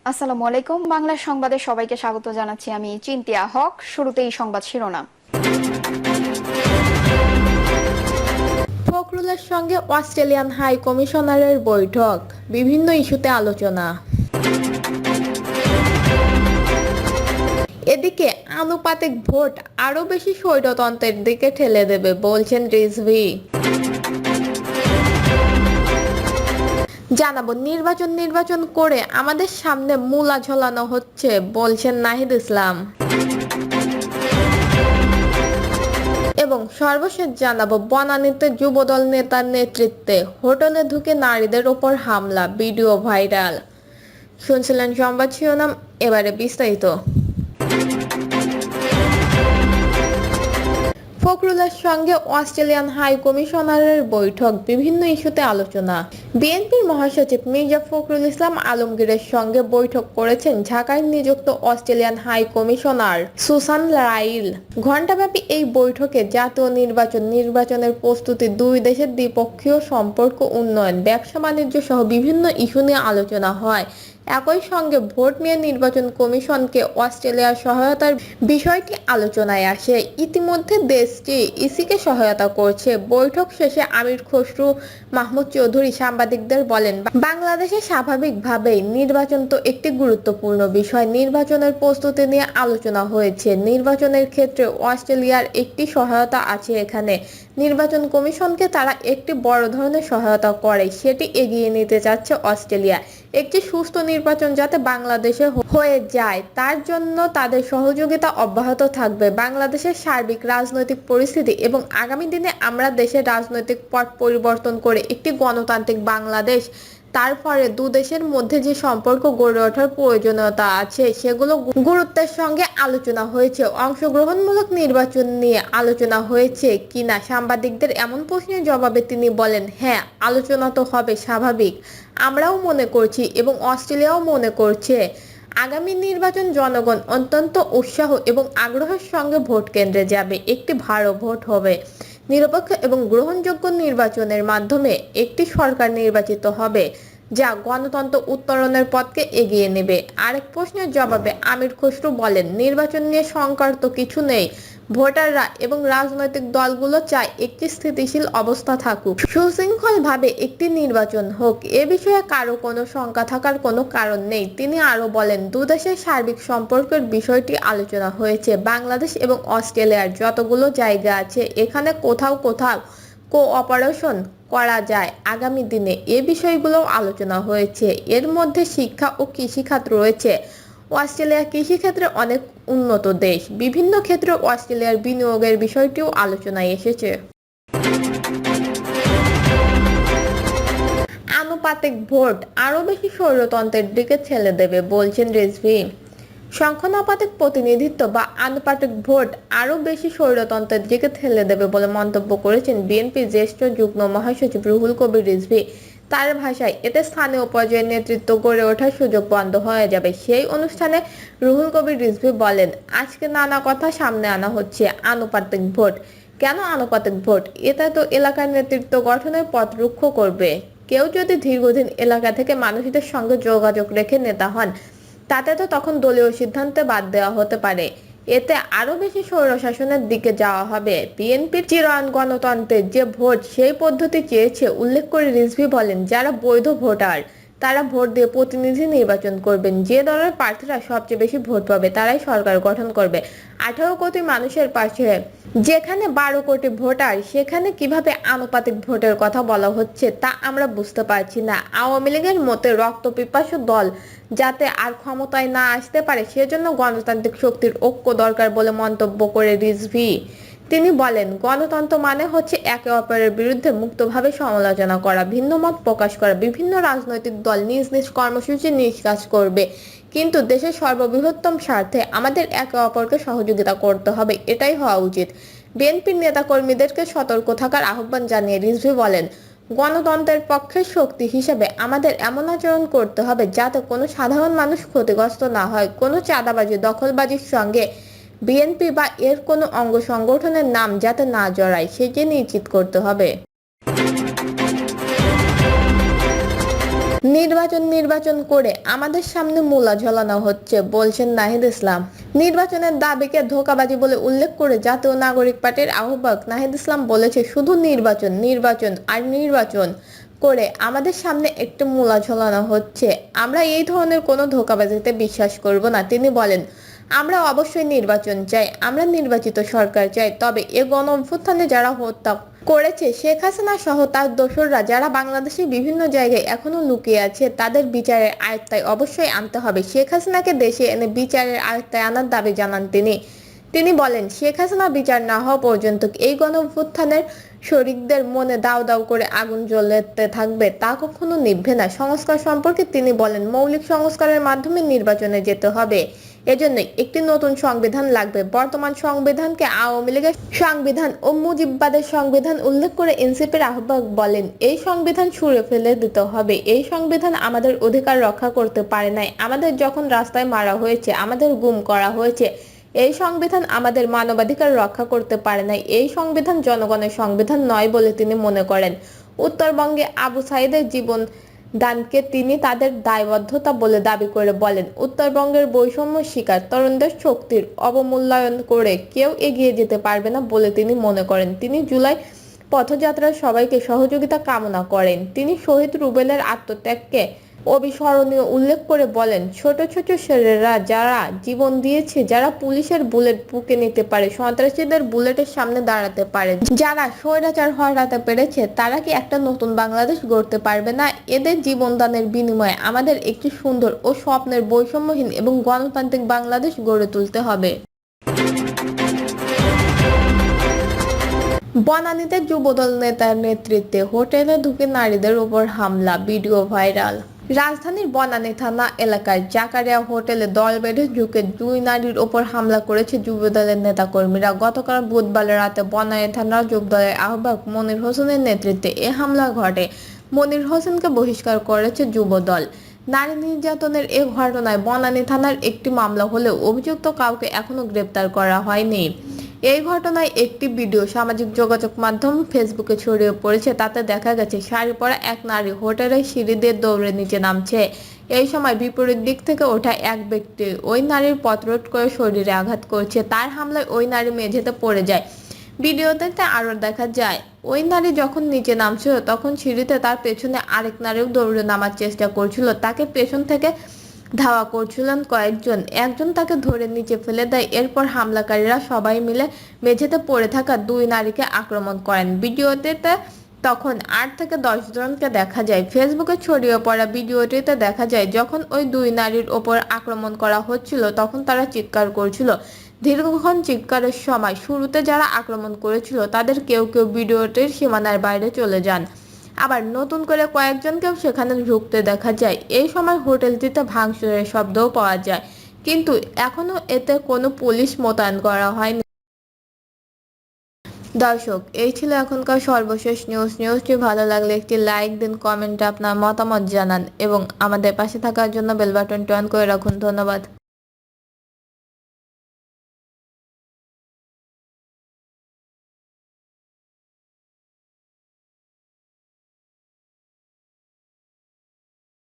আসসালামু আলাইকুম। বাংলা সংবাদে সবাইকে স্বাগত জানাচ্ছি। আমি চিন্তিয়া হক। শুরুতেই সংবাদ শিরোনাম। ফখরুলের সঙ্গে অস্ট্রেলিয়ান হাই কমিশনারের বৈঠক, বিভিন্ন ইস্যুতে আলোচনা। এদিকে আনুপাতিক ভোট আরও বেশি স্বৈরতন্ত্রের দিকে ঠেলে দেবে বলছেন রিজভী। জানাবো নির্বাচন করে আমাদের সামনে মূলা ঝোলানো হচ্ছে বলছেন নাহিদ ইসলাম। এবং সর্বশেষ জানাবো বনানীতে যুবদল নেতার নেতৃত্বে হোটেলে ঢুকে নারীদের ওপর হামলা, ভিডিও ভাইরাল। শুনছিলেন সংবাদ শিরোনাম, এবারে বিস্তারিত। ফখরুলের সঙ্গে অস্ট্রেলিয়ান হাই কমিশনারের বৈঠক, বিভিন্ন ইস্যুতে আলোচনা। বিএনপির মহাসচিব মির্জা ফখরুল ইসলাম আলমগীরের সঙ্গে বৈঠক করেছেন ঢাকায় নিযুক্ত Australian high commissioner Susan Ryle. ঘণ্টাব্যাপী এই বৈঠকে জাতীয় নির্বাচনের প্রস্তুতি, দুই দেশের দ্বিপক্ষীয় সম্পর্ক উন্নয়ন, ব্যবসা বাণিজ্য সহ বিভিন্ন ইস্যু নিয়ে আলোচনা হয়। একই সঙ্গে ভোট নিয়ে নির্বাচন কমিশনকে অস্ট্রেলিয়ার সহায়তার বিষয়টি আলোচনায় আসে। ইতিমধ্যে দেশটি ইসিকে সহায়তা করছে। বৈঠক শেষে আমির খসরু মাহমুদ চৌধুরী সাংবাদিকদের বলেন, বাংলাদেশে স্বাভাবিকভাবেই নির্বাচন তো একটি গুরুত্বপূর্ণ বিষয়। নির্বাচনের প্রস্তুতি নিয়ে আলোচনা হয়েছে। নির্বাচনের ক্ষেত্রে অস্ট্রেলিয়ার একটি সহায়তা আছে। এখানে নির্বাচন কমিশনকে তারা একটি বড় ধরনের সহায়তা করে, সেটি এগিয়ে নিতে চাচ্ছে অস্ট্রেলিয়া। একটি সুস্থ নির্বাচন যাতে বাংলাদেশে হয়ে যায় তার জন্য তাদের সহযোগিতা অব্যাহত থাকবে। বাংলাদেশের সার্বিক রাজনৈতিক পরিস্থিতি এবং আগামী দিনে আমরা দেশের রাজনৈতিক পট পরিবর্তন করে একটি গণতান্ত্রিক বাংলাদেশ, তার ফলে দুদেশের মধ্যে যে সম্পর্ক গড়ে ওঠার প্রয়োজনীয়তা আছে সেগুলো গুরুত্বের সঙ্গে আলোচনা হয়েছে। অংশগ্রহণমূলক নির্বাচন নিয়ে আলোচনা হয়েছে কিনা সাংবাদিকদের এমন প্রশ্নের জবাবে তিনি বলেন, হ্যাঁ, আলোচনা তো হবে, স্বাভাবিক। আমরাও মনে করছি এবং অস্ট্রেলিয়াও মনে করছে আগামী নির্বাচন জনগণ অত্যন্ত উৎসাহ এবং আগ্রহের সঙ্গে ভোট কেন্দ্রে যাবে। একটি ভালো ভোট হবে। নিরপেক্ষ এবং গ্রহণযোগ্য নির্বাচনের মাধ্যমে একটি সরকার নির্বাচিত হবে যা গণতন্ত্র উত্তরণের পথকে এগিয়ে নেবে। আরেক প্রশ্নের জবাবে আমির খসরু বলেন, নির্বাচন নিয়ে শঙ্কার তো কিছু নেই। ভোটাররা এবং রাজনৈতিক দলগুলো চায় একটি স্থিতিশীল অবস্থা থাকুক, সুশৃঙ্খলভাবে একটি নির্বাচন হোক। এ বিষয়ে কারো কোনো শঙ্কা থাকার কোনো কারণ নেই। তিনি আরো বলেন, দুদেশের সার্বিক সম্পর্কের বিষয়টি আলোচনা হয়েছে। বাংলাদেশ এবং অস্ট্রেলিয়ার যতগুলো জায়গা আছে এখানে কোথাও কোঅপারেশন করা যায় আগামী দিনে, এ বিষয়গুলো আলোচনা হয়েছে। এর মধ্যে শিক্ষা ও কৃষিখাত রয়েছে। অস্ট্রেলিয়া কৃষিক্ষেত্রে অনেক উন্নত দেশ। বিভিন্ন ক্ষেত্রে অস্ট্রেলিয়ার বিনিয়োগের বিষয়টিও আলোচনায় এসেছে। আনুপাতিক ভোট আরও বেশি স্বৈরতন্ত্রের দিকে ঠেলে দেবে বলছেন রিজভী। সংখ্যানুপাতিক প্রতিনিধিত্ব বা আনুপাতিক ভোট আরও বেশি স্বৈরতন্ত্রের দিকে ঠেলে দেবে বলে মন্তব্য করেছেন বিএনপির জ্যেষ্ঠ যুগ্ম মহাসচিব রুহুল কবির রিজভী। তার ভাষায়, এতে স্থানীয় পর্যায়ে নেতৃত্ব গড়ে ওঠার সুযোগ বন্ধ হয়ে যাবে। সেই অনুষ্ঠানে রুহুল কবির রিজভী বলেন, আজকে নানা কথা সামনে আনা হচ্ছে। আনুপাতিক ভোট কেন? আনুপাতিক ভোট এটা তো এলাকার নেতৃত্ব গঠনের পথ রুক্ষ করবে। কেউ যদি দীর্ঘদিন এলাকা থেকে মানুষদের সঙ্গে যোগাযোগ রেখে নেতা হন, তাতে তো তখন দলীয় সিদ্ধান্তে বাদ দেওয়া হতে পারে। এতে আরো বেশি স্বৈরশাসনের দিকে যাওয়া হবে। বিএনপির চিরায়ণ গণতন্ত্রের যে ভোট, সেই পদ্ধতি চেয়েছে উল্লেখ করে রিজভী বলেন, যারা বৈধ ভোটার তারা ভোট দিয়ে প্রতিনিধি নির্বাচন করবেন। যে দলের প্রার্থীরা সবচেয়ে বেশি ভোট পাবে তারাই সরকার গঠন করবে। 18 কোটি মানুষের পাশে যেখানে 12 কোটি ভোটার, সেখানে কিভাবে আনুপাতিক ভোটের কথা বলা হচ্ছে তা আমরা বুঝতে পারছি না। আওয়ামী লীগের মতে রক্তপিপাসু দল যাতে আর ক্ষমতায় না আসতে পারে সেজন্য গণতান্ত্রিক শক্তির ঐক্য দরকার বলে মন্তব্য করে রিজভী। তিনি বলেন, গণতন্ত্র মানে হচ্ছে একে অপরের বিরুদ্ধে মুক্তভাবে সমালোচনা করা, ভিন্নমত প্রকাশ করা। বিভিন্ন রাজনৈতিক দল নিজ নিজ কর্মসূচি নিজ কাজ করবে, কিন্তু দেশের সর্ববৃহত্তম স্বার্থে আমাদের একে অপরকে সহযোগিতা করতে হবে, এটাই হওয়া উচিত। বিএনপির নেতাকর্মীদেরকে সতর্ক থাকার আহ্বান জানিয়ে রিজভী বলেন, গণতন্ত্রের পক্ষের শক্তি হিসেবে আমাদের এমন আচরণ করতে হবে যাতে কোনো সাধারণ মানুষ ক্ষতিগ্রস্ত না হয়। কোনো চাঁদাবাজি, দখলবাজির সঙ্গে বিএনপি বা এর কোনো অঙ্গ সংগঠনের নাম যাতে না জড়ায় সেটি নিশ্চিত করতে হবে। নির্বাচন করে আমাদের সামনে মূলা ঝোলানো হচ্ছে, বলছেন নাহিদ ইসলাম। নির্বাচনের দাবিকে ধোঁকাবাজি বলে উল্লেখ করে জাতীয় নাগরিক পার্টির আহ্বায়ক নাহিদ ইসলাম বলেছে, শুধু নির্বাচন করে আমাদের সামনে একটি মূলা ঝোলানো হচ্ছে। আমরা এই ধরনের কোনো ধোঁকাবাজিতে বিশ্বাস করব না। তিনি বলেন, আমরা অবশ্যই নির্বাচন চাই, আমরা নির্বাচিত সরকার চাই, তবে এ গণ অভ্যুত্থানে যারা হত্যা করেছে শেখ হাসিনা সহ তার দোসররা যারা বাংলাদেশের বিভিন্ন জায়গায় এখনো লুকিয়ে আছে, তাদের বিচারের আয়ত্তায় অবশ্যই আনতে হবে। শেখ হাসিনাকে দেশে এনে বিচারের আয়ত্তায় আনার দাবি জানান তিনি বলেন, শেখ হাসিনা বিচার না হওয়া পর্যন্ত এই গণ অভ্যুত্থানের শরিকদের মনে দাউ দাউ করে আগুন জ্বলতে থাকবে, তা কখনো নিভবে না। সংস্কার সম্পর্কে তিনি বলেন, মৌলিক সংস্কারের মাধ্যমে নির্বাচনে যেতে হবে। এজন্য একটি নতুন সংবিধান লাগবে। বর্তমান সংবিধানকে আওয়ামী লীগের সংবিধান ও মুজিববাদের সংবিধান উল্লেখ করে এনসিপির আহ্বায়ক বলেন, এই সংবিধান ছুঁড়ে ফেলে দিতে হবে। এই সংবিধান আমাদের অধিকার রক্ষা করতে পারে নাই। আমাদের যখন রাস্তায় মারা হয়েছে, আমাদের গুম করা হয়েছে, এই সংবিধান আমাদের মানবাধিকার রক্ষা করতে পারে নাই। এই সংবিধান জনগণের সংবিধান নয় বলে তিনি মনে করেন। উত্তরবঙ্গে আবু সাইদের জীবন দানকে তিনি তাদের দায়বদ্ধতা বলে দাবি করে বলেন, উত্তরবঙ্গের বৈষম্য শিকার তরুণদের শক্তির অবমূল্যায়ন করে কেউ এগিয়ে যেতে পারবে না বলে তিনি মনে করেন। তিনি জুলাই পথযাত্রার সবাইকে সহযোগিতা কামনা করেন। তিনি শহীদ রুবেলের আত্মত্যাগকে অবিস্মরণীয় উল্লেখ করে বলেন, ছোট ছোট ছেলেরা যারা জীবন দিয়েছে, যারা পুলিশের বুলেট বুকে নিতে পারে, সন্ত্রাসীদের বুলেটের সামনে দাঁড়াতে পারে, যারা স্বৈরাচার হটাতে পেরেছে, তারা কি একটা নতুন বাংলাদেশ গড়তে পারবে না? এদের জীবনদানের বিনিময়ে আমাদের একটি সুন্দর ও স্বপ্নের বৈষম্যহীন এবং গণতান্ত্রিক বাংলাদেশ গড়ে তুলতে হবে। বনানীতে যুবদল নেতার নেতৃত্বে হোটেলে ঢুকে নারীদের উপর হামলা, ভিডিও ভাইরাল। রাজধানীর বনানী থানা এলাকায় জাকারিয়া হোটেলে দল বেঁধে ঢুকে 2 নারীর ওপর হামলা করেছে যুবদলের নেতাকর্মীরা। গতকাল বুধবার রাতে বনানী থানার যুবদলের আহ্বায়ক মনির হোসেনের নেতৃত্বে এ হামলা ঘটে। মনির হোসেনকে বহিষ্কার করেছে যুবদল। নারী নির্যাতনের এ ঘটনায় বনানী থানার একটি মামলা হলেও অভিযুক্ত কাউকে এখনো গ্রেপ্তার করা হয়নি। এই ঘটনায় একটি ভিডিও সামাজিক যোগাযোগ মাধ্যম ফেসবুকে ছড়িয়ে পড়েছে। তাতে দেখা গেছে শাড়ি পরা এক নারী হোটেলের সিঁড়ি দিয়ে দৌড়ে নিচে নামছে। এই সময় বিপরীত দিক থেকে ওঠা এক ব্যক্তি ওই নারীর পথরোধ করে শরীরে আঘাত করছে। তার হামলায় ওই নারী মেঝেতে পড়ে যায়। ভিডিওতে আরো দেখা যায়, ওই নারী যখন নিচে নামছিল তখন সিঁড়িতে তার পেছনে আরেক নারীও দৌড়ে নামার চেষ্টা করছিল। তাকে পেছন থেকে ধাওয়া করছিলেন কয়েকজন। একজন তাকে ধরে নিচে ফেলে দেয়। এরপর হামলাকারীরা সবাই মিলে মেঝেতে পড়ে থাকা 2 নারীকে আক্রমণ করেন। ভিডিওতে তখন 8 থেকে 10 জনকে দেখা যায়। ফেসবুকে ছড়িয়ে পড়া ভিডিওটিতে দেখা যায়, যখন ওই 2 নারীর ওপর আক্রমণ করা হচ্ছিল তখন তারা চিৎকার করছিল। দীর্ঘক্ষণ চিৎকারের সময় শুরুতে যারা আক্রমণ করেছিল তাদের কেউ কেউ ভিডিওটির সীমানার বাইরে চলে যান। আবার নতুন করে কয়েকজনকেও সেখানে ঢুকতে দেখা যায়। এই সময় হোটেলটিতে ভাঙচুরের শব্দও পাওয়া যায়, কিন্তু এখনো এতে কোনো পুলিশ মোতায়েন করা হয়নি। দর্শক, এই ছিল এখনকার সর্বশেষ নিউজটি ভালো লাগলে একটি লাইক দিন, কমেন্টে আপনার মতামত জানান এবং আমাদের পাশে থাকার জন্য বেল বাটনটি অন করে রাখুন। ধন্যবাদ।